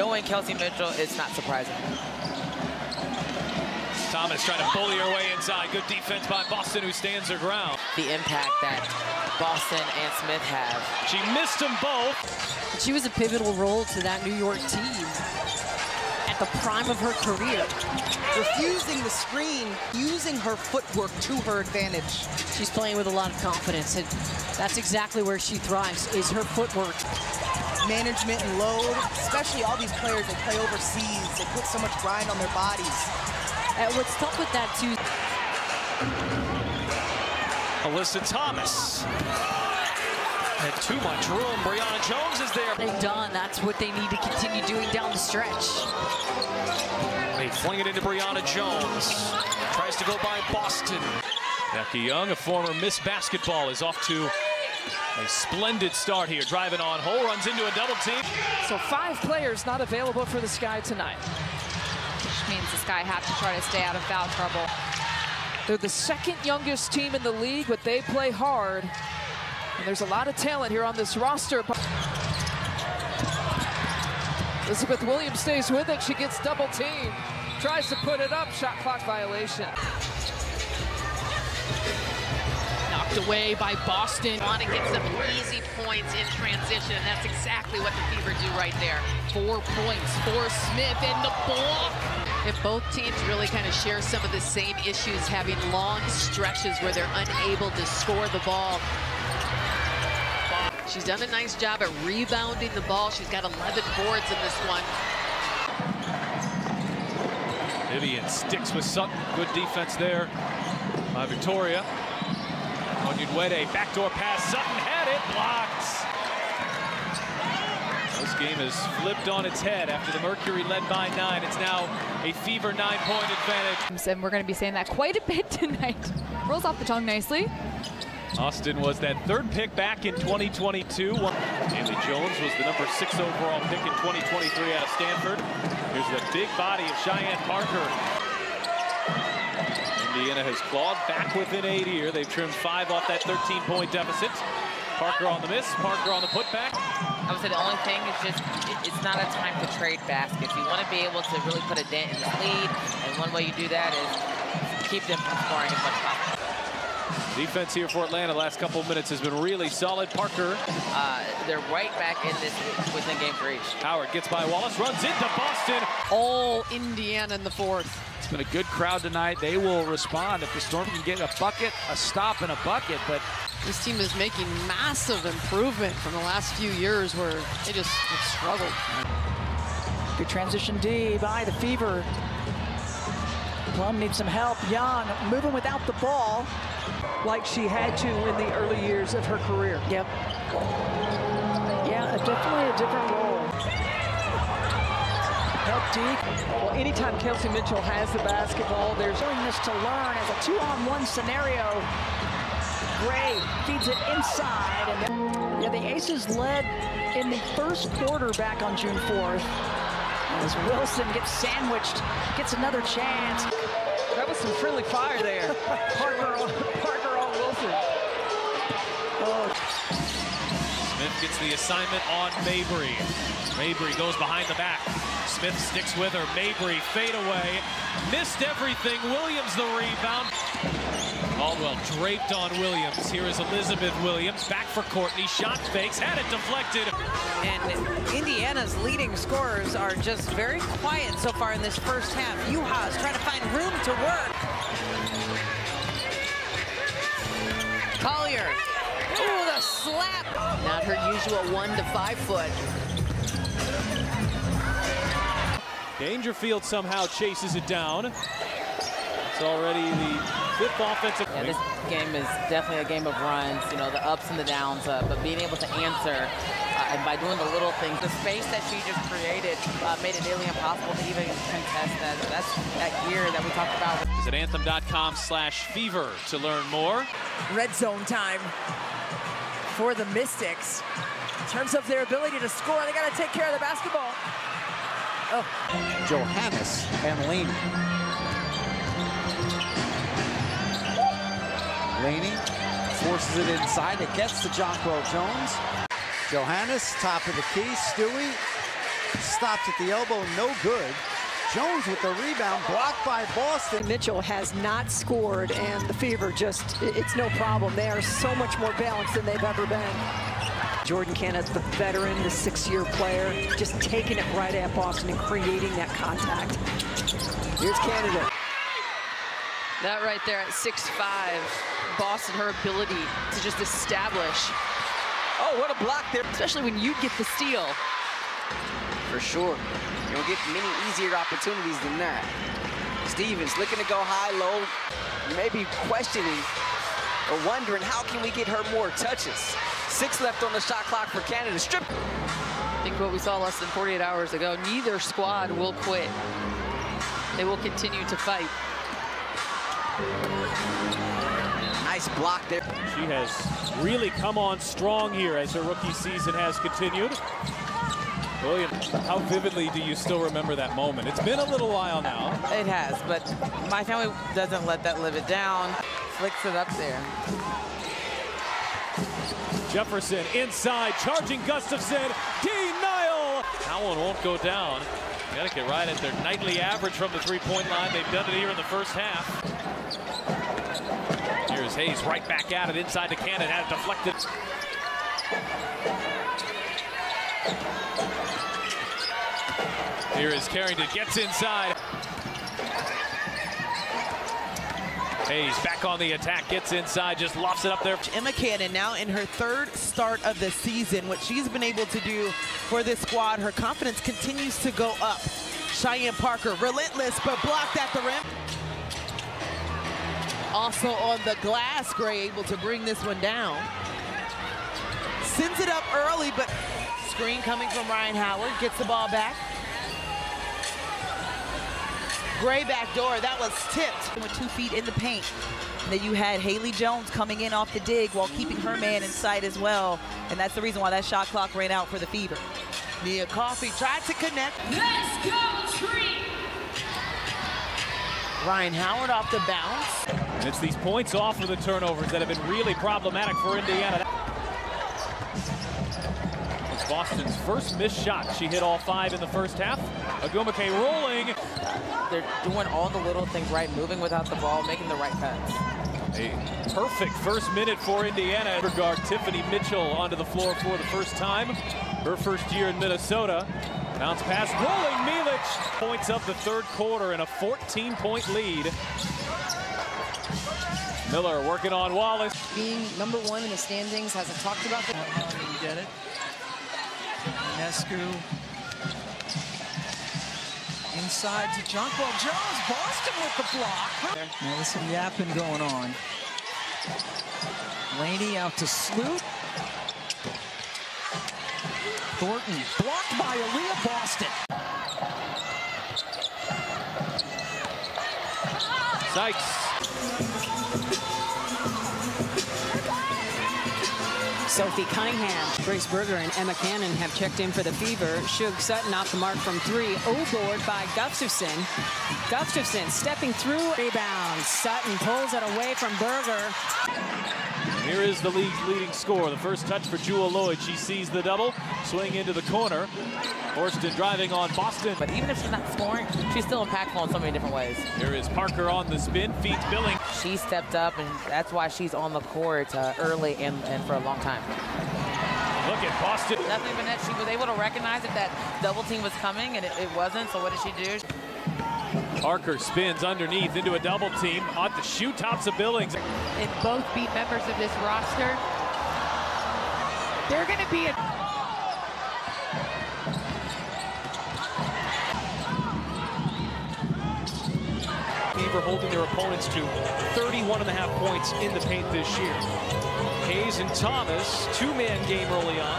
knowing Kelsey Mitchell, it's not surprising. Thomas trying to bully her way inside. Good defense by Boston, who stands her ground. The impact that Boston and Smith have. She missed them both. She was a pivotal role to that New York team at the prime of her career. Refusing the screen, using her footwork to her advantage. She's playing with a lot of confidence, and that's exactly where she thrives, is her footwork. Management and load, especially all these players that play overseas, they put so much grind on their bodies. And what's tough with that, too. Alyssa Thomas. Had too much room. Brianna Jones is there. They've done. That's what they need to continue doing down the stretch. They fling it into Brianna Jones. Tries to go by Boston. Becky Young, a former Miss Basketball, is off to a splendid start here. Driving on hole, runs into a double team. So 5 players not available for the Sky tonight. Which means the Sky have to try to stay out of foul trouble. They're the second youngest team in the league, but they play hard. And there's a lot of talent here on this roster. Elizabeth Williams stays with it. She gets double teamed. Tries to put it up. Shot clock violation. Knocked away by Boston. Want to get some easy points in transition, and that's exactly what the Fever do right there. 4 points for Smith, and the block. If both teams really kind of share some of the same issues, having long stretches where they're unable to score the ball. She's done a nice job at rebounding the ball. She's got 11 boards in this one. Vivian sticks with Sutton. Good defense there by Victoria. Onyedwede, backdoor pass. Sutton had it, blocked. This game is flipped on its head after the Mercury led by 9. It's now a Fever 9-point advantage. And we're going to be saying that quite a bit tonight. Rolls off the tongue nicely. Austin was that 3rd pick back in 2022. Haley Jones was the number 6 overall pick in 2023 out of Stanford. Here's the big body of Cheyenne Parker. Indiana has clawed back within 8 here. They've trimmed 5 off that 13-point deficit. Parker on the miss, Parker on the putback. I would say the only thing is just, it's not a time to trade baskets. You want to be able to really put a dent in this lead, and one way you do that is keep them from scoring as much possible. Defense here for Atlanta last couple of minutes has been really solid. Parker. They're right back in this within game reach. Howard gets by Wallace, runs into Boston. All Indiana in the 4th. It's been a good crowd tonight. They will respond if the Storm can get a bucket, a stop, and a bucket. But this team is making massive improvement from the last few years where they just have struggled. Good transition D by the Fever. Plum needs some help. Young moving without the ball like she had to in the early years of her career. Yep. Yeah, definitely a different role. Help D. Well, anytime Kelsey Mitchell has the basketball, there's willingness to learn as a 2-on-1 scenario. Gray feeds it inside. And yeah, the Aces led in the 1st quarter back on June 4th. As Wilson gets sandwiched, gets another chance. That was some friendly fire there. Parker on Wilson. Oh. Smith gets the assignment on Mabry. Mabry goes behind the back. Smith sticks with her. Mabry fade away. Missed everything. Williams the rebound. Caldwell draped on Williams. Here is Elizabeth Williams. Back for Courtney. Shot fakes. Had it deflected. And Indiana's leading scorers are just very quiet so far in this first half. Juhasz trying to find room to work. Collier. Ooh, the slap. Not her usual 1 to 5 foot. Dangerfield somehow chases it down. It's already the 5th offensive. Yeah, this game is definitely a game of runs, you know, the ups and the downs, but being able to answer, and by doing the little things, the space that she just created made it nearly impossible to even contest that. That's that gear that we talked about. Visit anthem.com/fever to learn more. Red zone time for the Mystics. In terms of their ability to score, they got to take care of the basketball. Oh. Johannes and Laney. Laney forces it inside. It gets to Jonquel Jones. Johannes, top of the key. Stewie Stops at the elbow, no good. Jones with the rebound, blocked by Boston. Mitchell has not scored, and the Fever it's no problem. They are so much more balanced than they've ever been. Jordan Canada, the veteran, the 6-year player, just taking it right at Boston and creating that contact. Here's Canada. That right there at 6'5", Boston, her ability to just establish. Oh, what a block there. Especially when you get the steal. For sure. You don't get many easier opportunities than that. Stevens looking to go high, low. You may be questioning or wondering, how can we get her more touches? 6 left on the shot clock for Canada. Strip. I think what we saw less than 48 hours ago, neither squad will quit. They will continue to fight. Nice block there. She has really come on strong here as her rookie season has continued. William, how vividly do you still remember that moment? It's been a little while now. It has, but my family doesn't let that live it down. Flicks it up there. Jefferson inside, charging Gustafson, denial! That one won't go down. Got to get right at their nightly average from the three-point line. They've done it here in the first half. Here's Hayes right back at it inside to Cannon, had it deflected. Here is Carrington, gets inside. Hayes back on the attack, gets inside, just lofts it up there. Emma Cannon now in her 3rd start of the season. What she's been able to do for this squad, her confidence continues to go up. Cheyenne Parker, relentless, but blocked at the rim. Also on the glass, Gray able to bring this one down. Sends it up early, but screen coming from Ryan Howard, gets the ball back. Gray back door, that was tipped. With 2 feet in the paint. Then you had Haley Jones coming in off the dig while keeping her man in sight as well. And that's the reason why that shot clock ran out for the Fever. Nia Coffey tried to connect. Let's go, Tree! Ryan Howard off the bounce. And it's these points off of the turnovers that have been really problematic for Indiana. It's Boston's first missed shot. She hit all 5 in the first half. Agumake rolling. They're doing all the little things right, moving without the ball, making the right cuts. A perfect first minute for Indiana. Guard Tiffany Mitchell onto the floor for the first time. Her first year in Minnesota. Bounce pass, rolling Milic. Points of the 3rd quarter and a 14-point lead. Miller working on Wallace. Being #1 in the standings, hasn't talked about that. You get it. Nescu. Inside to Jonquel Jones. Boston with the block. Now there's some yapping going on. Laney out to Sloot. Thornton blocked by Aliyah. Boston. Sykes. Sophie Cunningham, Grace Berger, and Emma Cannon have checked in for the Fever. Shug Sutton off the mark from 3. O-board by Gustafson. Gustafson stepping through. Rebound. Sutton pulls it away from Berger. Here is the league's leading scorer. The first touch for Jewel Lloyd. She sees the double, swing into the corner. Horston driving on Boston. But even if she's not scoring, she's still impactful in so many different ways. Here is Parker on the spin, feeds Billing. She stepped up, and that's why she's on the court early and for a long time. Look at Boston. Definitely Vanette, she was able to recognize if that double team was coming, and it wasn't, so what did she do? Parker spins underneath into a double team on the shoe tops of Billings. And both beat members of this roster, they're going to be a... Fever holding their opponents to 31.5 points in the paint this year. Hayes and Thomas, 2-man game early on.